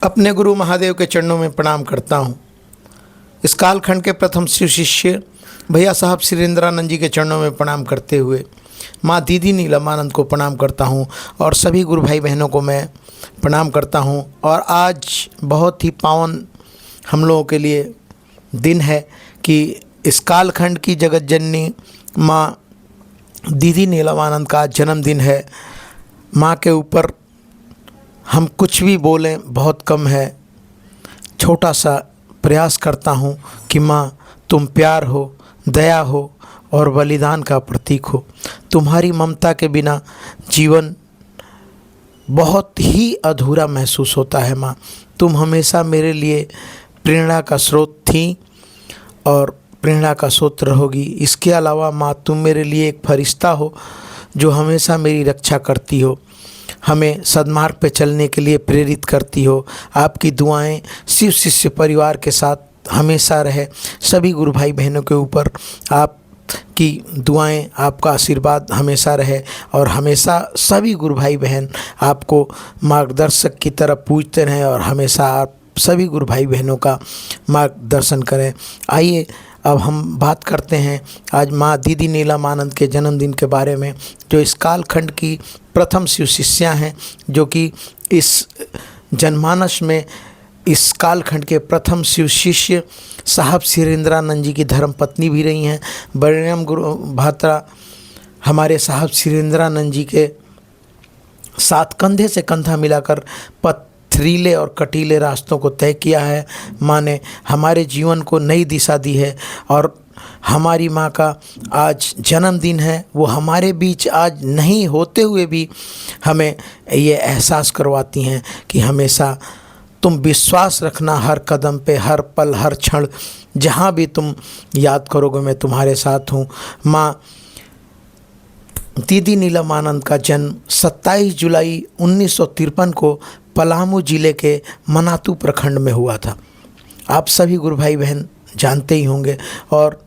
अपने गुरु महादेव के चरणों में प्रणाम करता हूँ। इस कालखंड के प्रथम शिव शिष्य भैया साहब श्रीरेंद्रानंद जी के चरणों में प्रणाम करते हुए माँ दीदी नीलमानंद को प्रणाम करता हूँ और सभी गुरु भाई बहनों को मैं प्रणाम करता हूँ। और आज बहुत ही पावन हम लोगों के लिए दिन है कि इस कालखंड की जगत जननी माँ दीदी नीलमानंद का जन्मदिन है। माँ के ऊपर हम कुछ भी बोलें बहुत कम है। छोटा सा प्रयास करता हूँ कि माँ तुम प्यार हो, दया हो और बलिदान का प्रतीक हो। तुम्हारी ममता के बिना जीवन बहुत ही अधूरा महसूस होता है। माँ तुम हमेशा मेरे लिए प्रेरणा का स्रोत थी और प्रेरणा का स्रोत रहोगी। इसके अलावा माँ तुम मेरे लिए एक फरिश्ता हो जो हमेशा मेरी रक्षा करती हो, हमें सद्मार्ग पे चलने के लिए प्रेरित करती हो। आपकी दुआएं शिव शिष्य परिवार के साथ हमेशा रहे। सभी गुरु भाई बहनों के ऊपर आपकी दुआएं, आपका आशीर्वाद हमेशा रहे और हमेशा सभी गुरु भाई बहन आपको मार्गदर्शक की तरह पूजते रहें और हमेशा आप सभी गुरु भाई बहनों का मार्गदर्शन करें। आइए अब हम बात करते हैं आज माँ दीदी नीलमानंद के जन्मदिन के बारे में, जो इस कालखंड की प्रथम शिव शिष्या हैं, जो कि इस जनमानस में इस कालखंड के प्रथम शिव शिष्य साहब श्रीरेंद्रानंद जी की धर्मपत्नी भी रही हैं। बड़ेराम गुरु भात्रा हमारे साहब श्रीरेंद्रानंद जी के साथ कंधे से कंधा मिलाकर पथरीले और कटीले रास्तों को तय किया है। माँ ने हमारे जीवन को नई दिशा दी है और हमारी माँ का आज जन्मदिन है। वो हमारे बीच आज नहीं होते हुए भी हमें ये एहसास करवाती हैं कि हमेशा तुम विश्वास रखना, हर कदम पे, हर पल, हर क्षण, जहाँ भी तुम याद करोगे मैं तुम्हारे साथ हूँ। माँ दीदी नीलमानंद का जन्म 27 जुलाई 1953 को पलामू जिले के मनातू प्रखंड में हुआ था। आप सभी गुरु भाई बहन जानते ही होंगे। और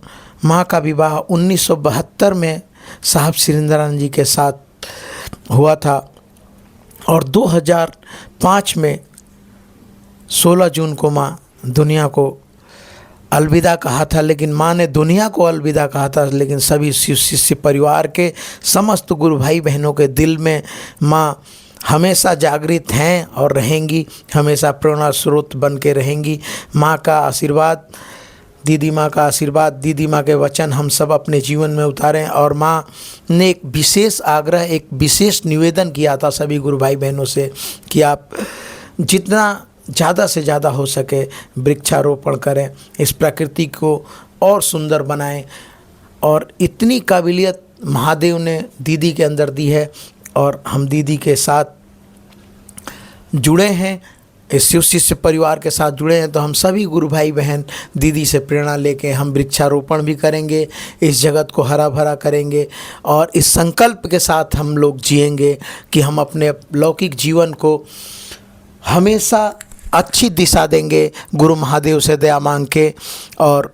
माँ का विवाह 1972 में साहब श्रीरेंद्रानंद जी के साथ हुआ था और 2005 में 16 जून को माँ दुनिया को अलविदा कहा था। लेकिन माँ ने दुनिया को अलविदा कहा था, लेकिन सभी शिव शिष्य परिवार के समस्त गुरु भाई बहनों के दिल में माँ हमेशा जागृत हैं और रहेंगी, हमेशा प्रेरणा स्रोत बन के रहेंगी। माँ का आशीर्वाद, दीदी माँ का आशीर्वाद, दीदी माँ के वचन हम सब अपने जीवन में उतारें। और माँ ने एक विशेष आग्रह, एक विशेष निवेदन किया था सभी गुरु भाई बहनों से कि आप जितना ज़्यादा से ज़्यादा हो सके वृक्षारोपण करें, इस प्रकृति को और सुंदर बनाएं। और इतनी काबिलियत महादेव ने दीदी के अंदर दी है और हम दीदी के साथ जुड़े हैं, इस शिव शिष्य परिवार के साथ जुड़े हैं। तो हम सभी गुरु भाई बहन दीदी से प्रेरणा लेके हम वृक्षारोपण भी करेंगे, इस जगत को हरा भरा करेंगे और इस संकल्प के साथ हम लोग जिएंगे कि हम अपने लौकिक जीवन को हमेशा अच्छी दिशा देंगे, गुरु महादेव से दया मांग के और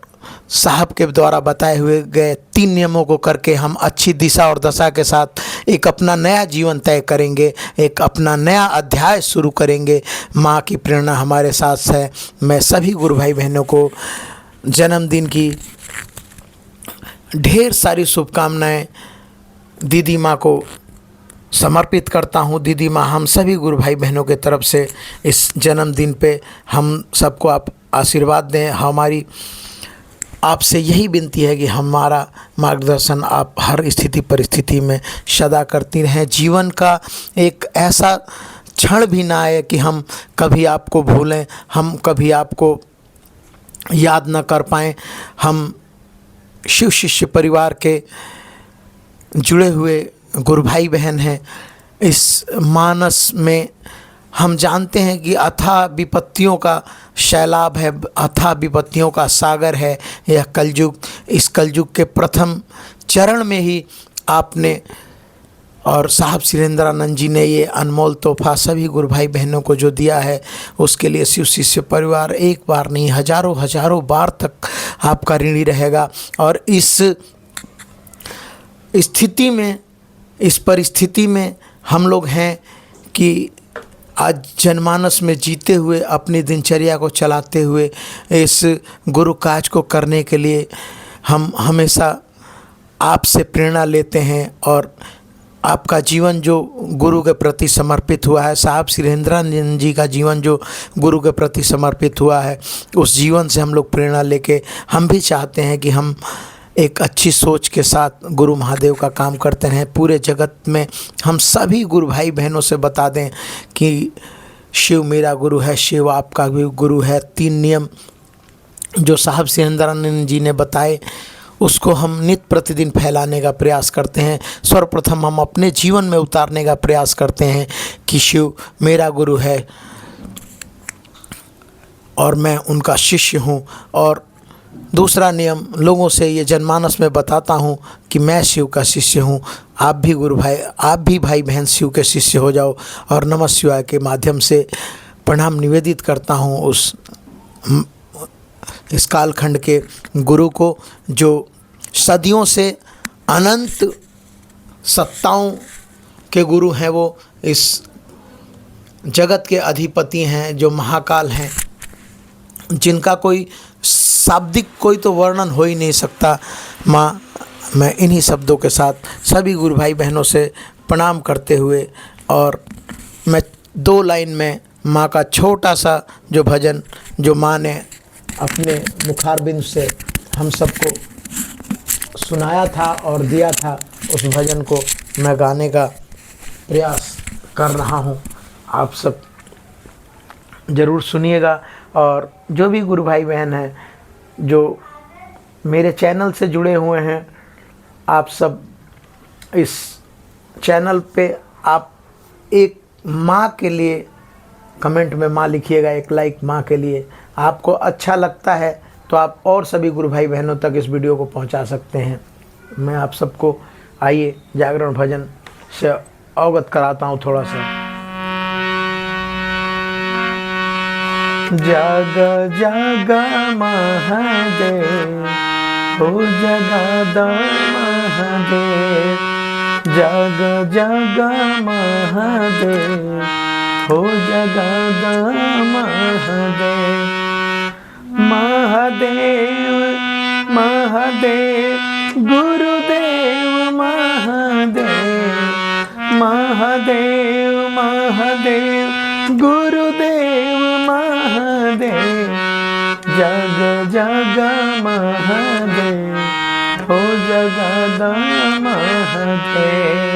साहब के द्वारा बताए हुए गए 3 नियमों को करके हम अच्छी दिशा और दशा के साथ एक अपना नया जीवन तय करेंगे, एक अपना नया अध्याय शुरू करेंगे। माँ की प्रेरणा हमारे साथ है। मैं सभी गुरु भाई बहनों को जन्मदिन की ढेर सारी शुभकामनाएं दीदी माँ को समर्पित करता हूँ। दीदी माँ हम सभी गुरु भाई बहनों के तरफ से इस जन्मदिन पे हम सबको आप आशीर्वाद दें। हमारी आपसे यही विनती है कि हमारा मार्गदर्शन आप हर स्थिति परिस्थिति में सदा करती रहें। जीवन का एक ऐसा क्षण भी ना आए कि हम कभी आपको भूलें, हम कभी आपको याद न कर पाएँ। हम शिव शिष्य परिवार के जुड़े हुए गुरु भाई बहन हैं। इस मानस में हम जानते हैं कि अथाह विपत्तियों का सैलाब है, अथाह विपत्तियों का सागर है यह कलयुग। इस कलयुग के प्रथम चरण में ही आपने और साहब श्रीरेंद्रानंद जी ने ये अनमोल तोहफा सभी गुरु भाई बहनों को जो दिया है, उसके लिए शिव शिष्य परिवार एक बार नहीं हजारों हजारों बार तक आपका ऋणी रहेगा। और इस स्थिति में, इस परिस्थिति में हम लोग हैं कि आज जनमानस में जीते हुए अपनी दिनचर्या को चलाते हुए इस गुरु काज को करने के लिए हम हमेशा आपसे प्रेरणा लेते हैं। और आपका जीवन जो गुरु के प्रति समर्पित हुआ है, साहब सिरेंद्रानंद जी का जीवन जो गुरु के प्रति समर्पित हुआ है, उस जीवन से हम लोग प्रेरणा लेके हम भी चाहते हैं कि हम एक अच्छी सोच के साथ गुरु महादेव का काम करते रहें। पूरे जगत में हम सभी गुरु भाई बहनों से बता दें कि शिव मेरा गुरु है, शिव आपका भी गुरु है। 3 नियम जो साहब सिरेंद्रानंद जी ने बताए उसको हम नित्य प्रतिदिन फैलाने का प्रयास करते हैं। सर्वप्रथम हम अपने जीवन में उतारने का प्रयास करते हैं कि शिव मेरा गुरु है और मैं उनका शिष्य हूँ। और दूसरा नियम लोगों से ये जनमानस में बताता हूँ कि मैं शिव का शिष्य हूँ, आप भी गुरु भाई, आप भी भाई बहन शिव के शिष्य हो जाओ। और नमः शिवाय के माध्यम से प्रणाम निवेदित करता हूँ इस कालखंड के गुरु को, जो सदियों से अनंत सत्ताओं के गुरु हैं। वो इस जगत के अधिपति हैं, जो महाकाल हैं, जिनका कोई शाब्दिक कोई तो वर्णन हो ही नहीं सकता। माँ, मैं इन्हीं शब्दों के साथ सभी गुरु भाई बहनों से प्रणाम करते हुए, और मैं 2 लाइन में माँ का छोटा सा जो भजन जो माँ ने अपने मुखारबिंद से हम सबको सुनाया था और दिया था, उस भजन को मैं गाने का प्रयास कर रहा हूँ। आप सब ज़रूर सुनिएगा। और जो भी गुरु भाई बहन हैं जो मेरे चैनल से जुड़े हुए हैं, आप सब इस चैनल पे आप एक माँ के लिए कमेंट में माँ लिखिएगा, एक लाइक माँ के लिए। आपको अच्छा लगता है तो आप और सभी गुरु भाई बहनों तक इस वीडियो को पहुंचा सकते हैं। मैं आप सबको आइए जागरण भजन से अवगत कराता हूँ थोड़ा सा। जाग जाग महादेव हो जगादा महादेव, जाग जाग महादेव हो जगादा महादेव। महादेव महादेव गुरुदेव महादेव, महादेव महादेव गुरुदेव महादेव। जग जग महादेव हो जगादा महादेव।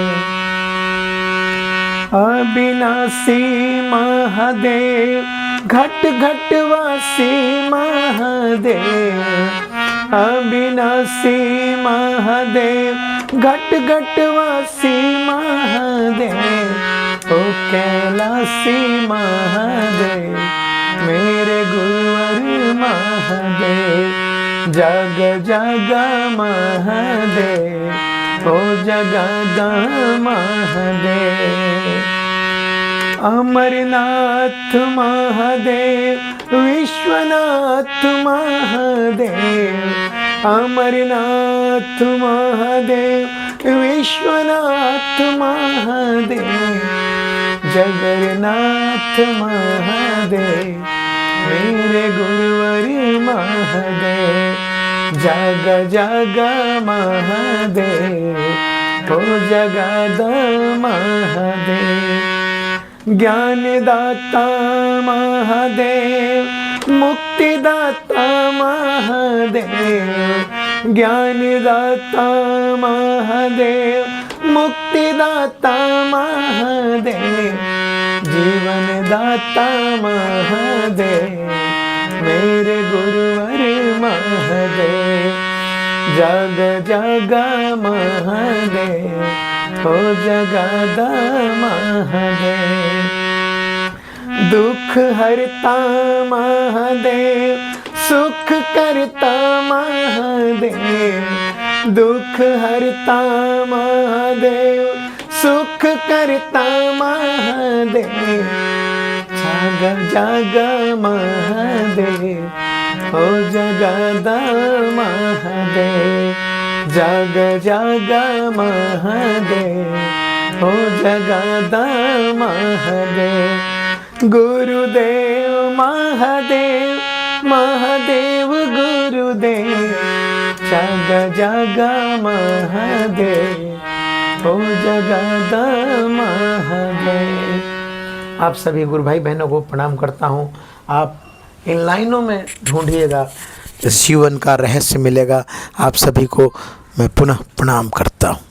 अविनाशी महादेव घट घट वासी महादेव, अविनाशी महादेव घट घट वासी महादेव। ओ कैलाशी महादेव मेरे गुरुवर महादेव, जग जग महादेव ओ जगद महादेव। अमरनाथ महादेव विश्वनाथ महादेव, अमरनाथ महादेव विश्वनाथ महादेव। जगन्नाथ महादेव मेरे गुरुवर महादेव, जग जग महादेव हो जगद महादेव। ज्ञानदाता महादेव मुक्तिदाता महादेव, ज्ञानदाता महादेव मुक्तिदाता महादेव। जीवनदाता महादेव मेरे गुरुवर महादेव, जग जग महादेव हो जगद महादेव। दुख हरता महादेव सुख करता महादेव, दुख हरता महादेव सुख करता महादेव। जग जग महादेव हो जगद महादेव, जग जग महादेव हो जगद महादेव। गुरुदेव महादेव, महादेव गुरुदेव, जग जग महादेव, ओ जगद महादेव। आप सभी गुरु भाई बहनों को प्रणाम करता हूँ। आप इन लाइनों में ढूंढिएगा, जीवन का रहस्य मिलेगा। आप सभी को मैं पुनः प्रणाम करता हूँ।